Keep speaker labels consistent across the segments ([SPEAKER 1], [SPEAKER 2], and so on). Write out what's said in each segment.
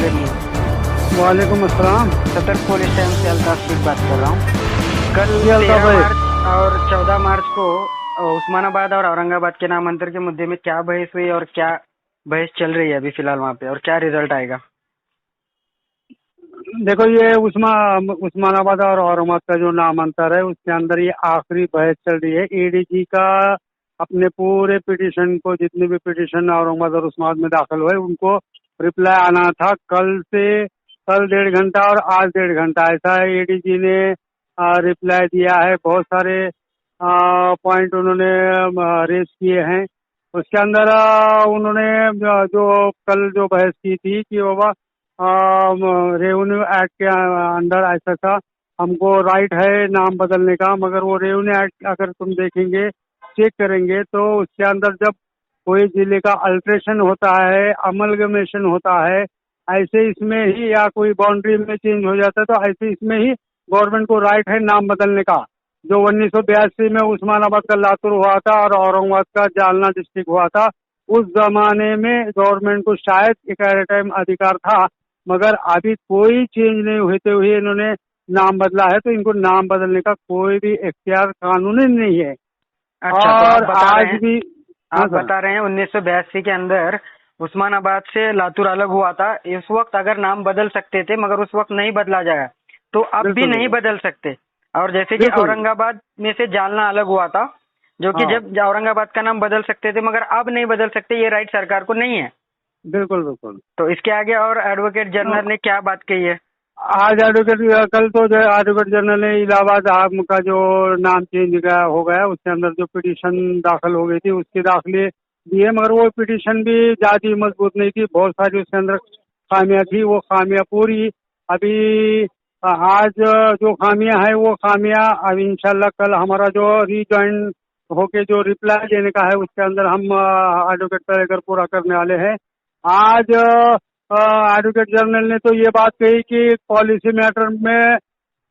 [SPEAKER 1] करिए।
[SPEAKER 2] वालेकुम अस्सलाम।
[SPEAKER 1] सतर्क पुलिस स्टेशन से अल्ताफ शेख बात कर रहा हूँ। कल
[SPEAKER 2] जी अल्ताफ
[SPEAKER 1] 13
[SPEAKER 2] भाई।
[SPEAKER 1] मार्च और 14 मार्च को उस्मानाबाद और औरंगाबाद के नामांतर के मुद्दे में क्या बहस हुई और क्या बहस चल रही है अभी फिलहाल वहाँ पे, और क्या रिजल्ट आएगा?
[SPEAKER 2] देखो, ये उस्मानाबाद और औरंगाबाद का जो नामांतर है उसके अंदर ये आखिरी बहस चल रही है। एडीजी का अपने पूरे पिटीशन को, जितने भी पिटीशन औरंगाबाद और उस्मानाबाद में दाखिल हुए, उनको रिप्लाई आना था कल से। कल 1.5 घंटा और आज 1.5 घंटा, ऐसा एडीजी ने रिप्लाई दिया है। बहुत सारे पॉइंट उन्होंने रेज किए हैं। उसके अंदर उन्होंने जो कल जो बहस की थी कि बाबा रेवेन्यू एक्ट के अंडर ऐसा था, हमको राइट है नाम बदलने का, मगर वो रेवेन्यू एक्ट अगर तुम देखेंगे, चेक करेंगे, तो उसके अंदर जब कोई जिले का अल्ट्रेशन होता है, अमलगमेशन होता है, ऐसे इसमें ही, या कोई बाउंड्री में चेंज हो जाता है, तो ऐसे इसमें ही गवर्नमेंट को राइट है नाम बदलने का। जो 1982 में उस्मानाबाद का लातूर हुआ था और औरंगाबाद का जालना डिस्ट्रिक्ट हुआ था, उस जमाने में गवर्नमेंट को शायद एक टाइम अधिकार था, मगर अभी कोई चेंज नहीं होते हुए इन्होंने नाम बदला है, तो इनको नाम बदलने का कोई भी इख्तियार कानूनी नहीं है।
[SPEAKER 1] अच्छा, तो
[SPEAKER 2] और आज भी हाँ
[SPEAKER 1] आप
[SPEAKER 2] सर।
[SPEAKER 1] बता रहे हैं 1982 के अंदर उस्मानाबाद से लातूर अलग हुआ था। इस वक्त अगर नाम बदल सकते थे, मगर उस वक्त नहीं बदला जाएगा, तो अब भी
[SPEAKER 2] बिल्कुल
[SPEAKER 1] नहीं
[SPEAKER 2] बिल्कुल
[SPEAKER 1] बदल सकते। और जैसे कि
[SPEAKER 2] बिल्कुल।
[SPEAKER 1] औरंगाबाद में से जालना अलग हुआ था, जो कि
[SPEAKER 2] हाँ,
[SPEAKER 1] जब औरंगाबाद का नाम बदल सकते थे, मगर अब नहीं बदल सकते, ये राइट सरकार को नहीं है।
[SPEAKER 2] बिल्कुल बिल्कुल।
[SPEAKER 1] तो इसके आगे और एडवोकेट जनरल ने क्या बात कही है?
[SPEAKER 2] आज एडवोकेट, कल तो जो एडवोकेट जनरल ने इलाहाबाद आम का जो नाम चेंज का हो गया, उसके अंदर जो पिटीशन दाखिल हो गई थी उसके दाखिले दिए, मगर वो पिटीशन भी ज्यादा मजबूत नहीं थी। बहुत सारी उसके अंदर खामियां थी, वो खामियां पूरी अभी आज जो खामियां है वो खामियां अभी इंशाल्लाह कल हमारा जो रीजॉइन होके जो रिप्लाई देने का है उसके अंदर हम एडवोकेट तय पूरा करने वाले हैं। आज एडवोकेट जनरल ने तो ये बात कही कि पॉलिसी मैटर में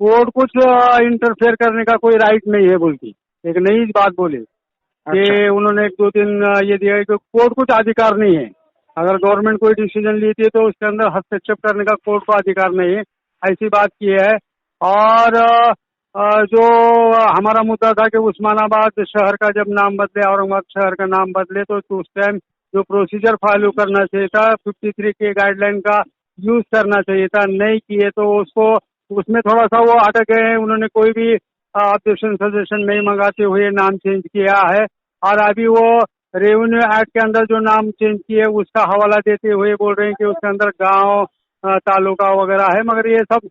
[SPEAKER 2] कोर्ट कुछ इंटरफेयर करने का कोई राइट नहीं है, बोल की एक नई बात बोली
[SPEAKER 1] अच्छा।
[SPEAKER 2] कि उन्होंने 1-2 दिन ये दिया है कि कोर्ट कुछ अधिकार नहीं है। अगर गवर्नमेंट कोई डिसीजन लेती है तो उसके अंदर हस्तक्षेप करने का कोर्ट को अधिकार नहीं है, ऐसी बात की है। और जो हमारा मुद्दा था कि उस्मानाबाद शहर का जब नाम बदले, औरंगाबाद शहर का नाम बदले, तो उस टाइम जो प्रोसीजर फॉलो करना चाहिए था, 53 के गाइडलाइन का यूज करना चाहिए था, नहीं किए, तो उसको उसमें थोड़ा सा वो अटक गए हैं। उन्होंने कोई भी ऑब्जेक्शन सजेशन नहीं मंगाते हुए नाम चेंज किया है। और अभी वो रेवेन्यू एक्ट के अंदर जो नाम चेंज किए उसका हवाला देते हुए बोल रहे हैं कि उसके अंदर गांव तालुका वगैरह है, मगर ये सब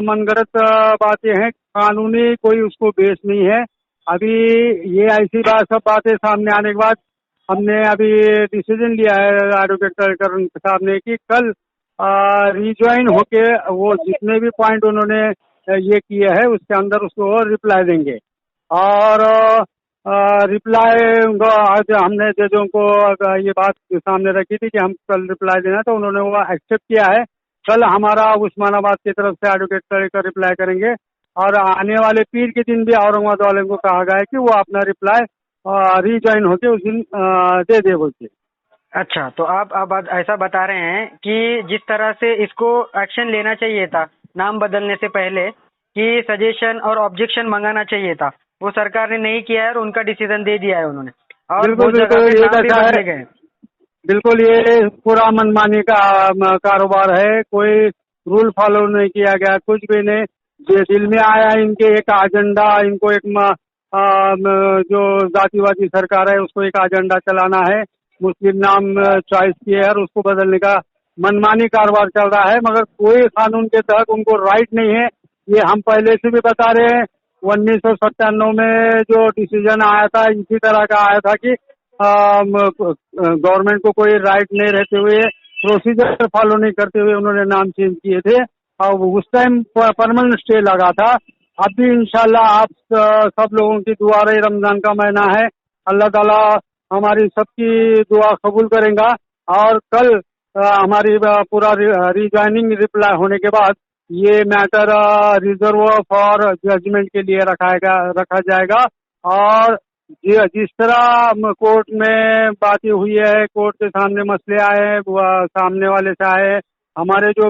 [SPEAKER 2] मनगढ़ंत बातें हैं, कानूनी कोई उसको बेस नहीं है। अभी ये ऐसी सब बातें सामने आने के बाद हमने अभी डिसीजन लिया है एडवोकेट करण साहब ने कि कल रिज्वाइन होके वो जितने भी पॉइंट उन्होंने ये किए हैं उसके अंदर उसको रिप्लाई देंगे। और रिप्लाई आज हमने जजों को ये बात सामने रखी थी कि हम कल रिप्लाई देना, तो उन्होंने वो एक्सेप्ट किया है। कल हमारा उस्मानाबाद की तरफ से एडवोकेट का रिप्लाई करेंगे, और आने वाले पीर के दिन भी औरंगाबाद वाले को कहा गया है कि वो अपना रिप्लाई रिज्वाइन होके उस दिन दे दे बोलते।
[SPEAKER 1] अच्छा, तो आप ऐसा बता रहे हैं कि जिस तरह से इसको एक्शन लेना चाहिए था नाम बदलने से पहले, कि सजेशन और ऑब्जेक्शन मंगाना चाहिए था, वो सरकार ने नहीं किया है और उनका डिसीजन दे दिया है उन्होंने, और
[SPEAKER 2] बिल्कुल
[SPEAKER 1] बहुत जगह
[SPEAKER 2] बिल्कुल,
[SPEAKER 1] पे
[SPEAKER 2] ये
[SPEAKER 1] नाम भी
[SPEAKER 2] कैसा है,
[SPEAKER 1] बदले गए।
[SPEAKER 2] बिल्कुल ये पूरा मनमानी का कारोबार है। कोई रूल फॉलो नहीं किया गया, कुछ भी नहीं। जो दिल में आया इनके एक एजेंडा, इनको एक जो जातिवादी सरकार है उसको एक एजेंडा चलाना है, मुस्लिम नाम चॉइस किए है और उसको बदलने का मनमानी कारोबार चल रहा है, मगर कोई कानून के तहत उनको राइट नहीं है। ये हम पहले से भी बता रहे हैं। 1997 में जो डिसीजन आया था इसी तरह का आया था कि गवर्नमेंट को कोई राइट नहीं रहते हुए, प्रोसीजर फॉलो नहीं करते हुए उन्होंने नाम चेंज किए थे, और उस टाइम परमानेंट स्टे लगा था। अब भी इंशाल्लाह आप सब लोगों की दुआ रही, रमजान का महीना है, अल्लाह ताला हमारी सबकी दुआ कबूल करेगा। और कल हमारी पूरा रिज्वाइनिंग रिप्लाई होने के बाद ये मैटर रिजर्व फॉर जजमेंट के लिए रखा जाएगा। और जिस तरह कोर्ट में बातें हुई है, कोर्ट के सामने मसले आए हैं, सामने वाले से आए, हमारे जो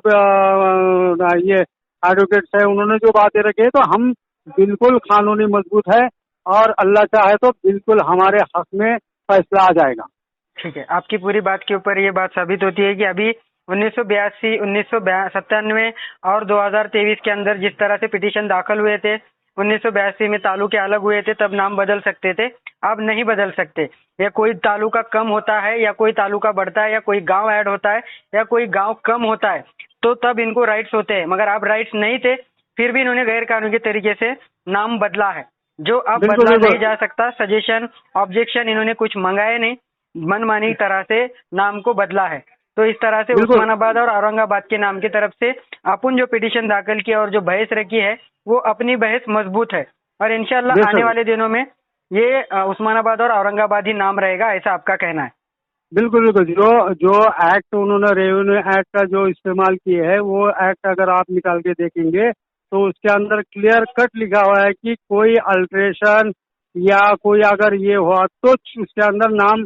[SPEAKER 2] ये एडवोकेट्स है उन्होंने जो बातें रखी है, तो हम बिल्कुल कानूनी मजबूत है और अल्लाह चाहे तो बिल्कुल हमारे हक में फैसला आ जाएगा।
[SPEAKER 1] ठीक है, आपकी पूरी बात के ऊपर ये बात साबित होती है कि अभी 1982, 1997 और 2023 के अंदर जिस तरह से पिटीशन दाखिल हुए थे, 1982 में तालुके अलग हुए थे, तब नाम बदल सकते थे, अब नहीं बदल सकते। या कोई तालुका कम होता है या कोई तालुका बढ़ता है या कोई गांव ऐड होता है या कोई गांव कम होता है, तो तब इनको राइट्स होते हैं, मगर अब राइट्स नहीं थे, फिर भी इन्होंने गैर कानूनी तरीके से नाम बदला है, जो अब
[SPEAKER 2] बिल्कुल,
[SPEAKER 1] बदला
[SPEAKER 2] बिल्कुल।
[SPEAKER 1] नहीं जा सकता। सजेशन, ऑब्जेक्शन इन्होंने कुछ मंगाए नहीं, मनमानी तरह से नाम को बदला है। तो इस तरह से
[SPEAKER 2] बिल्कुल।
[SPEAKER 1] उस्मानाबाद और औरंगाबाद के नाम की तरफ से अपन जो पिटीशन दाखिल किया और जो बहस रखी है, वो अपनी बहस मजबूत है और इंशाल्लाह
[SPEAKER 2] बेशक।
[SPEAKER 1] आने वाले दिनों में ये उस्मानाबाद और औरंगाबाद ही नाम रहेगा, ऐसा आपका कहना है?
[SPEAKER 2] बिल्कुल बिल्कुल। जो एक्ट उन्होंने रेवेन्यू एक्ट का जो इस्तेमाल किए है, वो एक्ट अगर आप निकाल के देखेंगे तो उसके अंदर क्लियर कट लिखा हुआ है कि कोई अल्ट्रेशन या कोई अगर ये हुआ तो उसके अंदर नाम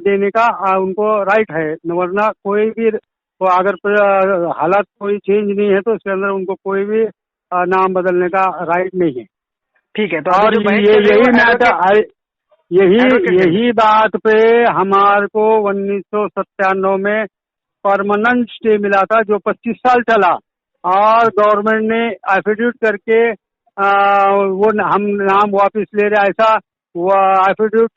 [SPEAKER 2] देने का उनको राइट है, वरना कोई भी अगर हालात कोई चेंज नहीं है तो उसके अंदर उनको कोई भी नाम बदलने का राइट नहीं है।
[SPEAKER 1] ठीक है, तो
[SPEAKER 2] और यही बात पे हमारे को 1997 में परमानेंट स्टे मिला था, जो 25 साल चला, और गवर्नमेंट ने एफिडेविट करके वो हम नाम वापस ले रहे, ऐसा वो एफिडेविट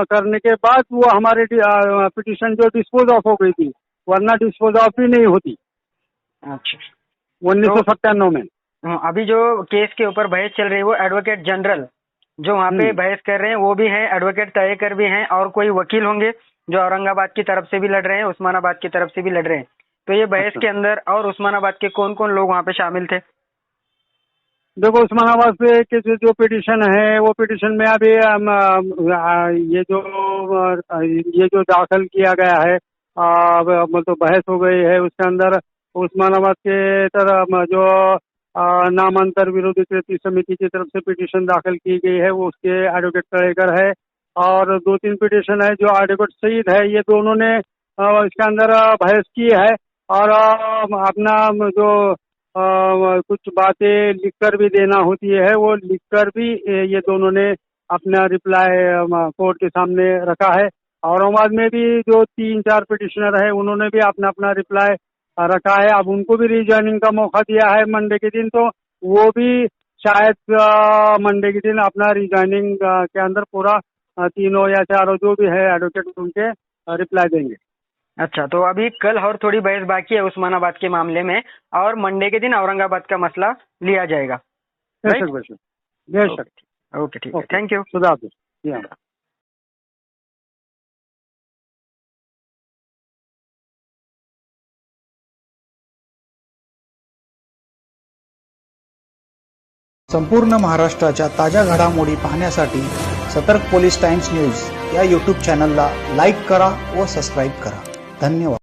[SPEAKER 2] करने के बाद वो हमारे पिटीशन जो डिस्पोज ऑफ हो गई थी, वरना डिस्पोज ऑफ ही नहीं होती।
[SPEAKER 1] अच्छा,
[SPEAKER 2] 1997 में।
[SPEAKER 1] अभी जो केस के ऊपर बहस चल रही है, वो एडवोकेट जनरल जो वहाँ पे बहस कर रहे हैं वो भी हैं, एडवोकेट तयेकर भी हैं, और कोई वकील होंगे जो औरंगाबाद की तरफ से भी लड़ रहे हैं, उस्मानाबाद की तरफ से भी लड़ रहे हैं। तो ये बहस के अंदर और उस्मानाबाद के कौन कौन लोग वहाँ पे शामिल थे?
[SPEAKER 2] देखो, उस्मानाबाद पे के जो पिटीशन है, वो पिटीशन में अभी ये जो दाखिल किया गया है, मतलब बहस हो गई है, उसके अंदर उस्मानाबाद के तरफ जो नामांतर विरोधी कृति समिति की तरफ से पिटीशन दाखिल की गई है, वो उसके एडवोकेट तड़ेकर है, और 2-3 पिटीशन है जो एडवोकेट सईद है, ये दोनों ने इसके अंदर बहस की है, और अपना जो कुछ बातें लिखकर भी देना होती है, वो लिखकर भी ये दोनों ने अपना रिप्लाई कोर्ट के सामने रखा है। औरंगाबाद में भी जो 3-4 पिटिशनर है, उन्होंने भी अपना अपना रिप्लाई रखा है। अब उनको भी रिजॉइनिंग का मौका दिया है मंडे के दिन, तो वो भी शायद मंडे के दिन अपना रिजॉइनिंग के अंदर पूरा 3 या 4 जो भी है एडवोकेट उनके रिप्लाई देंगे।
[SPEAKER 1] अच्छा, तो अभी कल और थोड़ी बहस बाकी है उस्मानाबाद के मामले में, और मंडे के दिन औरंगाबाद का मसला लिया जाएगा।
[SPEAKER 2] बेशक बेशक बेशक।
[SPEAKER 1] ओके, ठीक है, थैंक यू।
[SPEAKER 2] खुदा हाफिज़।
[SPEAKER 3] संपूर्ण महाराष्ट्राच्या ताज्या घडामोडी पाहण्यासाठी सतर्क पोलीस टाइम्स न्यूज या यूट्यूब चॅनलला लाईक करा व सबस्क्राईब करा। धन्यवाद।